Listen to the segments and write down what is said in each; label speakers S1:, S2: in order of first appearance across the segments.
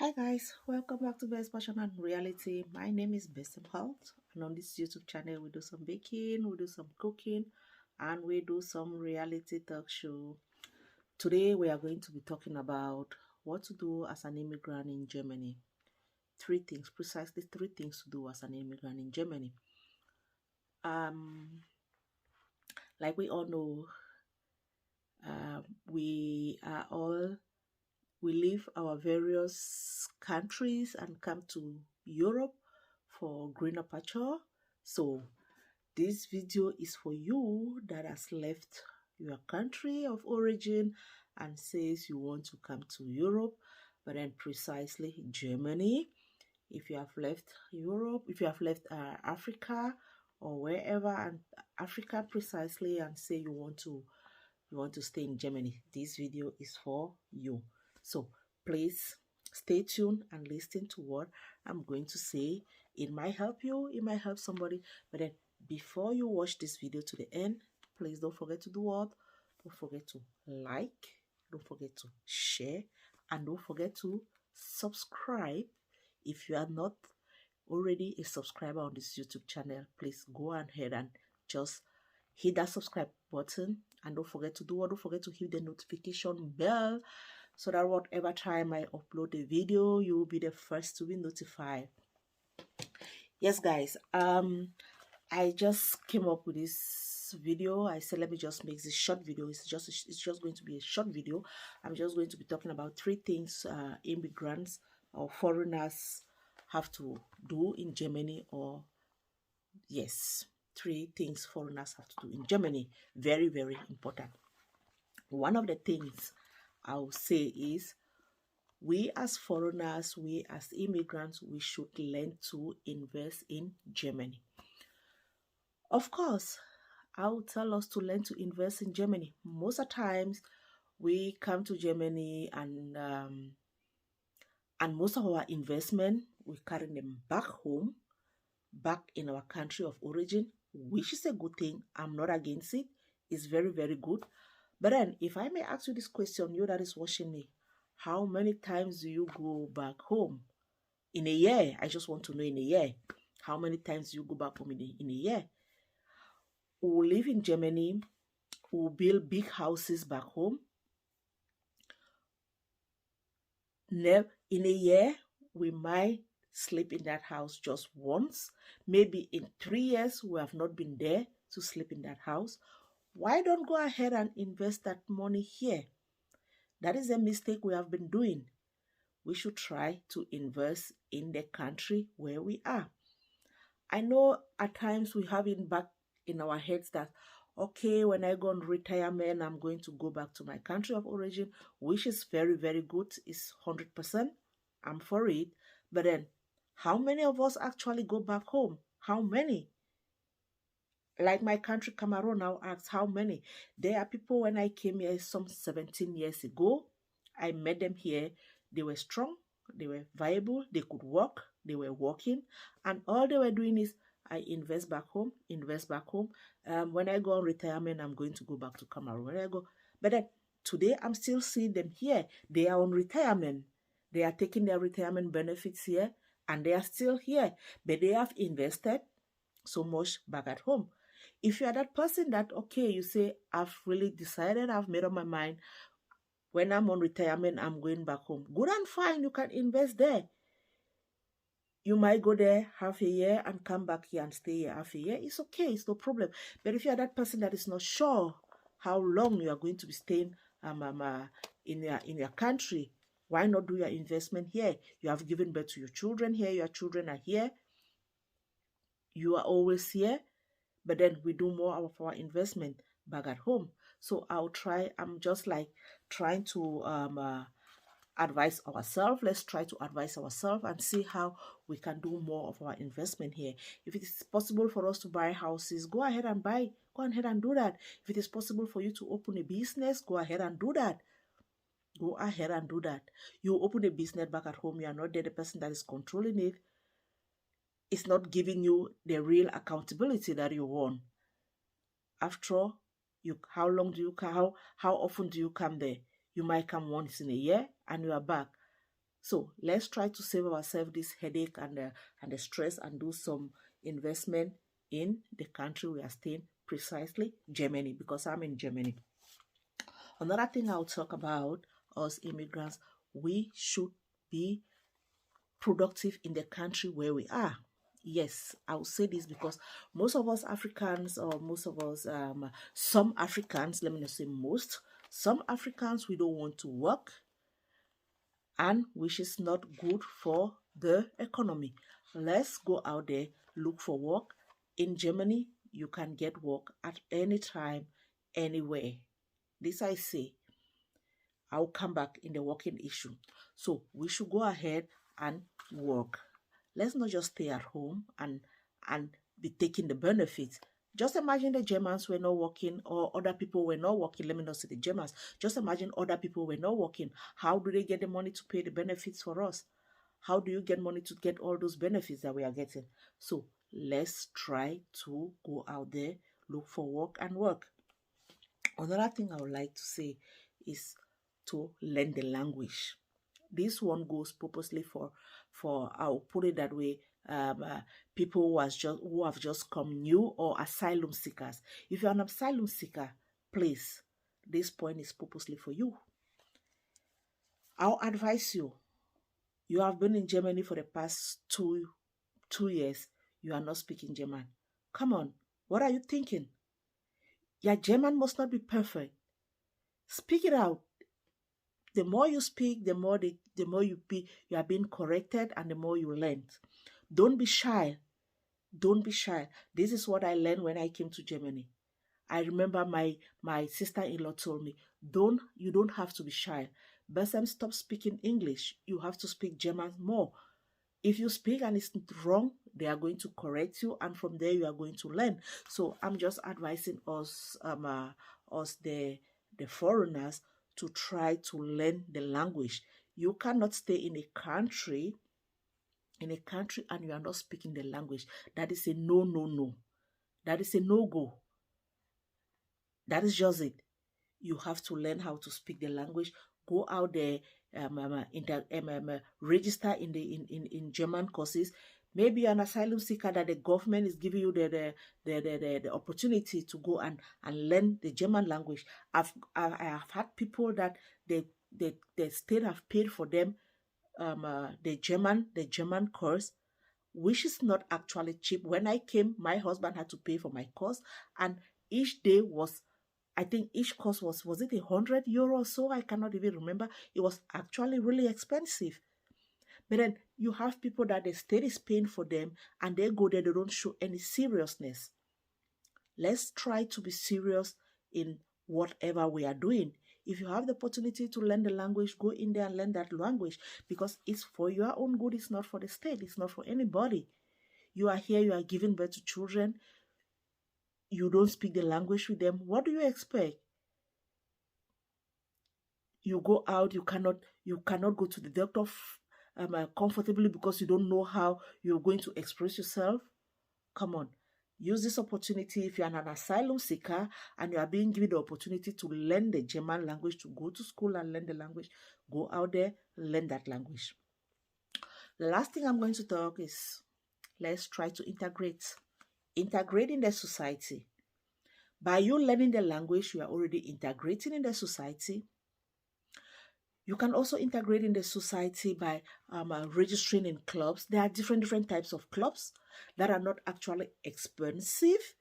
S1: Hi guys, welcome back to Best Passion and Reality. My name is Best Health, and on this YouTube channel we do some baking, we do some cooking, and we do some reality talk show. Today we are going to be talking about what to do as an immigrant in Germany. Precisely three things to do as an immigrant in Germany. Like we all know, we leave our various countries and come to Europe for greener pasture. So this video is for you that has left your country of origin and says you want to come to Europe, but then precisely Germany. If you have left Europe, if you have left Africa or wherever, and Africa precisely, and say you want to stay in Germany, this video is for you. So please stay tuned and listen to what I'm going to say. It might help you, it might help somebody, but then before you watch this video to the end, please don't forget to do what? Don't forget to like, don't forget to share, and don't forget to subscribe. If you are not already a subscriber on this YouTube channel, please go ahead and just hit that subscribe button, and don't forget to don't forget to hit the notification bell so that whatever time I upload a video, you will be the first to be notified. Yes guys, I just came up with this video. I said let me just make this short video. It's just going to be a short video. I'm just going to be talking about three things immigrants or foreigners have to do in Germany, or yes, three things foreigners have to do in Germany. Very, very important. One of the things I will say is we as foreigners, we as immigrants, we should learn to invest in Germany. Of course, I will tell us to learn to invest in Germany. Most of the times we come to Germany and most of our investment, we carry them back home, back in our country of origin, which is a good thing. I'm not against it. It's very, very good. But then, if I may ask you this question, you that is watching me, how many times do you go back home in a year? I just want to know in a year. How many times do you go back home in a year? We live in Germany. We build big houses back home. In a year, we might sleep in that house just once. Maybe in 3 years, we have not been there to sleep in that house. Why don't go ahead and invest that money here? That is a mistake we have been doing. We should try to invest in the country where we are. I know at times we have it back in our heads that, okay, when I go on retirement, I'm going to go back to my country of origin, which is very, very good. It's 100%. I'm for it. But then, how many of us actually go back home? How many? Like my country, Cameroon, now asks how many. There are people, when I came here some 17 years ago, I met them here. They were strong, they were viable, they could work, they were working, and all they were doing is, I invest back home, invest back home. When I go on retirement, I'm going to go back to Cameroon. When I go, but then today I'm still seeing them here. They are on retirement. They are taking their retirement benefits here, and they are still here. But they have invested so much back at home. If you are that person that, okay, you say, I've really decided, I've made up my mind, when I'm on retirement, I'm going back home. Good and fine, you can invest there. You might go there half a year and come back here and stay here half a year. It's okay, it's no problem. But if you are that person that is not sure how long you are going to be staying in your country, why not do your investment here? You have given birth to your children here, your children are here, you are always here. But then we do more of our investment back at home. So I'm just like trying to advise ourselves. Let's try to advise ourselves and see how we can do more of our investment here. If it is possible for us to buy houses, go ahead and buy. Go ahead and do that. If it is possible for you to open a business, go ahead and do that. Go ahead and do that. You open a business back at home, you are not there, the person that is controlling it. It's not giving you the real accountability that you want. After all, how long do you come? How often do you come there? You might come once in a year and you are back. So let's try to save ourselves this headache and the stress and do some investment in the country we are staying, precisely Germany, because I'm in Germany. Another thing I'll talk about, us immigrants, we should be productive in the country where we are. Yes, I will say this because most of us Africans, or most of us, some Africans, let me not say most, some Africans, we don't want to work, and which is not good for the economy. Let's go out there, look for work. In Germany, you can get work at any time, anywhere. This I say. I'll come back in the working issue. So we should go ahead and work. Let's not just stay at home and be taking the benefits. Just imagine the Germans were not working, or other people were not working. Let me not say the Germans. Just imagine other people were not working. How do they get the money to pay the benefits for us? How do you get money to get all those benefits that we are getting? So let's try to go out there, look for work and work. Another thing I would like to say is to learn the language. This one goes purposely for I'll put it that way, people who have just come new, or asylum seekers. If you're an asylum seeker, please, this point is purposely for you. I'll advise you. You have been in Germany for the past two years. You are not speaking German. Come on, what are you thinking? Your German must not be perfect. Speak it out. The more you speak, the more you are being corrected, and the more you learn. Don't be shy. Don't be shy. This is what I learned when I came to Germany. I remember my sister-in-law told me, you don't have to be shy. Besem, stop speaking English. You have to speak German more. If you speak and it's wrong, they are going to correct you, and from there you are going to learn. So I'm just advising us, the foreigners, to try to learn the language. You cannot stay in a country and you are not speaking the language. That is a no, no, no. That is a no-go. That is just it. You have to learn how to speak the language. Go out there, register in German courses. Maybe an asylum seeker that the government is giving you the opportunity to go and learn the German language. I have had people that the state have paid for them the German course, which is not actually cheap. When I came, my husband had to pay for my course, and each day was, I think each course was it €100 or so? I cannot even remember. It was actually really expensive. But then you have people that the state is paying for them, and they go there, they don't show any seriousness. Let's try to be serious in whatever we are doing. If you have the opportunity to learn the language, go in there and learn that language, because it's for your own good. It's not for the state. It's not for anybody. You are here, you are giving birth to children. You don't speak the language with them. What do you expect? You go out, you cannot go to the doctor comfortably because you don't know how you're going to express yourself. Come on. Use this opportunity. If you're an asylum seeker and you are being given the opportunity to learn the German language, to go to school and learn the language, go out there, learn that language. The last thing I'm going to talk is, let's try to integrate in the society. By you learning the language, you are already integrating in the society. You can also integrate in the society by registering in clubs. There are different types of clubs that are not actually expensive.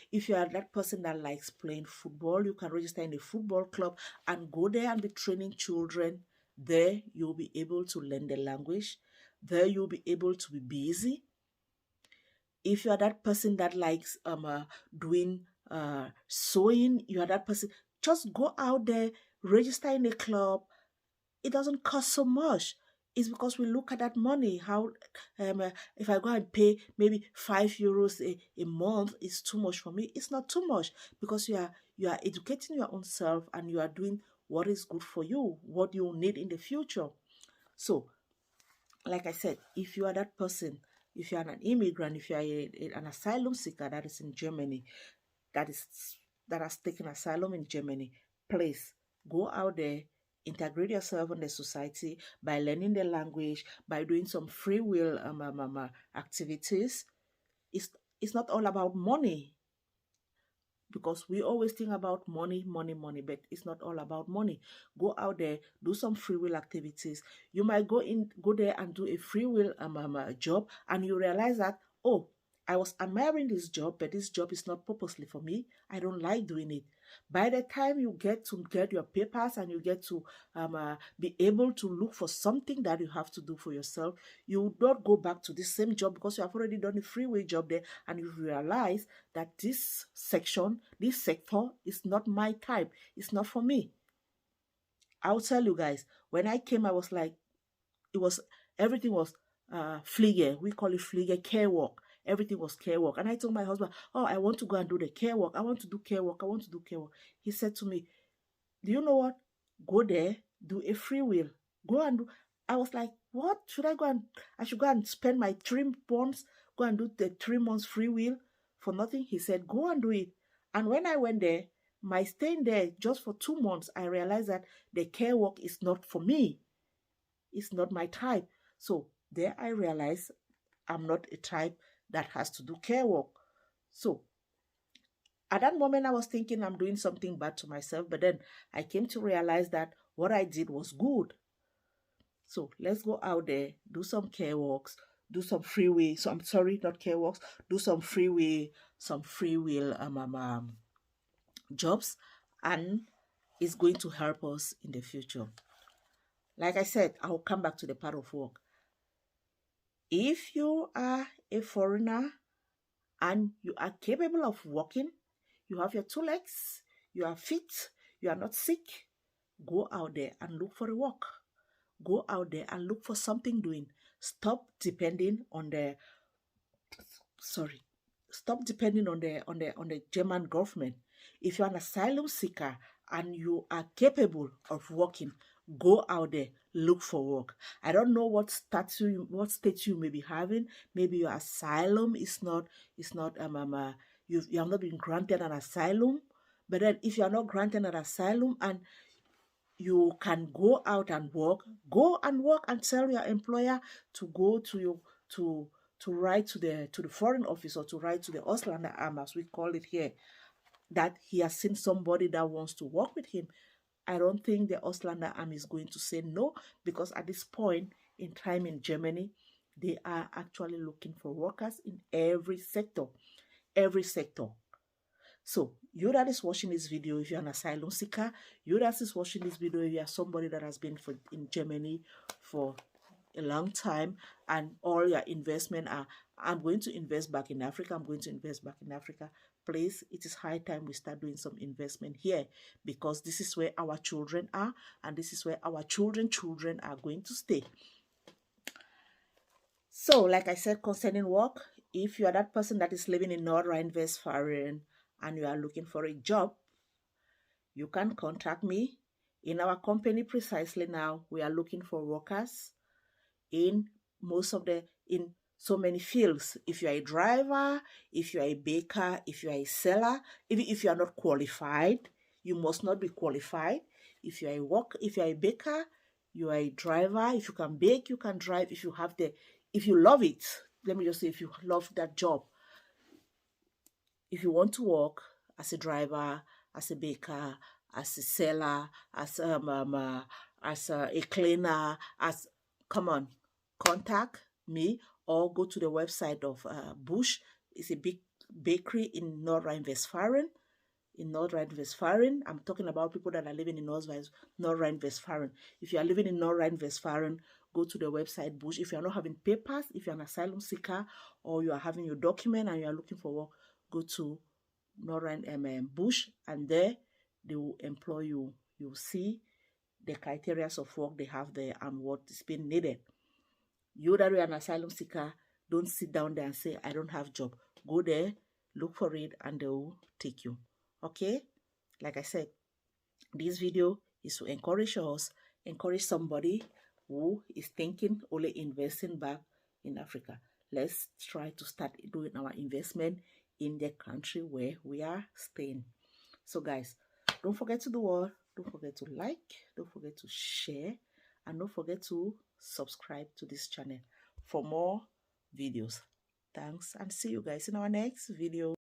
S1: If you are that person that likes playing football, you can register in a football club and go there and be training children. There you'll be able to learn the language. There you'll be able to be busy. If you are that person that likes doing sewing, you are that person, just go out there, register in a club. It doesn't cost so much. It's because we look at that money. How if I go and pay maybe €5 a month, is too much for me. It's not too much, because you are educating your own self, and you are doing what is good for you, what you need in the future. So, like I said, if you are that person, if you are an immigrant, if you are an asylum seeker that is in Germany, that has taken asylum in Germany, please go out there, integrate yourself in the society by learning the language, by doing some free will activities. It's, it's not all about money, because we always think about money, money, money, but it's not all about money. Go out there, do some free will activities. You might go there and do a free will job, and you realize that, oh, I was admiring this job, but this job is not purposely for me. I don't like doing it. By the time you get to get your papers and you get to be able to look for something that you have to do for yourself, you would not go back to the same job because you have already done a free will job there, and you realize that this section, this sector is not my type. It's not for me. I'll tell you guys, when I came, I was like, everything was fliege. We call it fliege, care work. Everything was care work. And I told my husband, oh, I want to go and do the care work. I want to do care work. I want to do care work. He said to me, do you know what? Go there, do a free will. Go and do. I was like, what? I should go and spend my 3 months, go and do the 3 months free will for nothing? He said, go and do it. And when I went there, my staying there just for 2 months, I realized that the care work is not for me. It's not my type. So there I realized I'm not a type that has to do care work. So at that moment, I was thinking I'm doing something bad to myself, but then I came to realize that what I did was good. So let's go out there, do some care works, do some free will. So I'm sorry, not care works. Do some free will jobs, and it's going to help us in the future. Like I said, I'll come back to the part of work. If you are a foreigner and you are capable of working, you have your 2 legs, you are fit, you are not sick, go out there and look for a work. Go out there and look for something doing. Stop depending on the German government. If you're an asylum seeker and you are capable of working, go out there, look for work. I don't know what state you may be having. Maybe your asylum is not you have not been granted an asylum. But then if you are not granted an asylum and you can go out and work, and tell your employer to go to write to the foreign office, or to write to the Ausländer Amt, as we call it here, that he has seen somebody that wants to work with him. I don't think the Ausländer Amt is going to say no, because at this point in time in Germany, they are actually looking for workers in every sector. Every sector. So you that is watching this video, if you're an asylum seeker, you that is watching this video, if you are somebody that has been in Germany for a long time, and all your investment are, I'm going to invest back in Africa, I'm going to invest back in Africa. Please, it is high time we start doing some investment here, because this is where our children are, and this is where our children are going to stay. So, like I said, concerning work, if you are that person that is living in North Rhine-Westphalia and you are looking for a job, you can contact me. In our company precisely now, we are looking for workers in so many fields. If you are a driver, if you are a baker, if you are a seller, even if you are not qualified, you must not be qualified. If you are a baker, you are a driver. If you can bake, you can drive. If you love it, let me just say, if you love that job, if you want to work as a driver, as a baker, as a seller, as a cleaner, come on, contact me, or go to the website of Bush. It's a big bakery in North Rhine-Westphalia. I'm talking about people that are living in North Rhine-Westphalia. If you are living in North Rhine-Westphalia, go to the website Bush. If you are not having papers, if you're an asylum seeker, or you are having your document and you are looking for work, go to North Rhine Bush, and there they will employ you. You'll see the criteria of work they have there and what is being needed. You that are an asylum seeker, don't sit down there and say, I don't have a job. Go there, look for it, and they will take you. Okay? Like I said, this video is to encourage somebody who is thinking only investing back in Africa. Let's try to start doing our investment in the country where we are staying. So guys, don't forget to do what? don't forget to like, don't forget to share, and don't forget to subscribe to this channel for more videos. Thanks, and see you guys in our next video.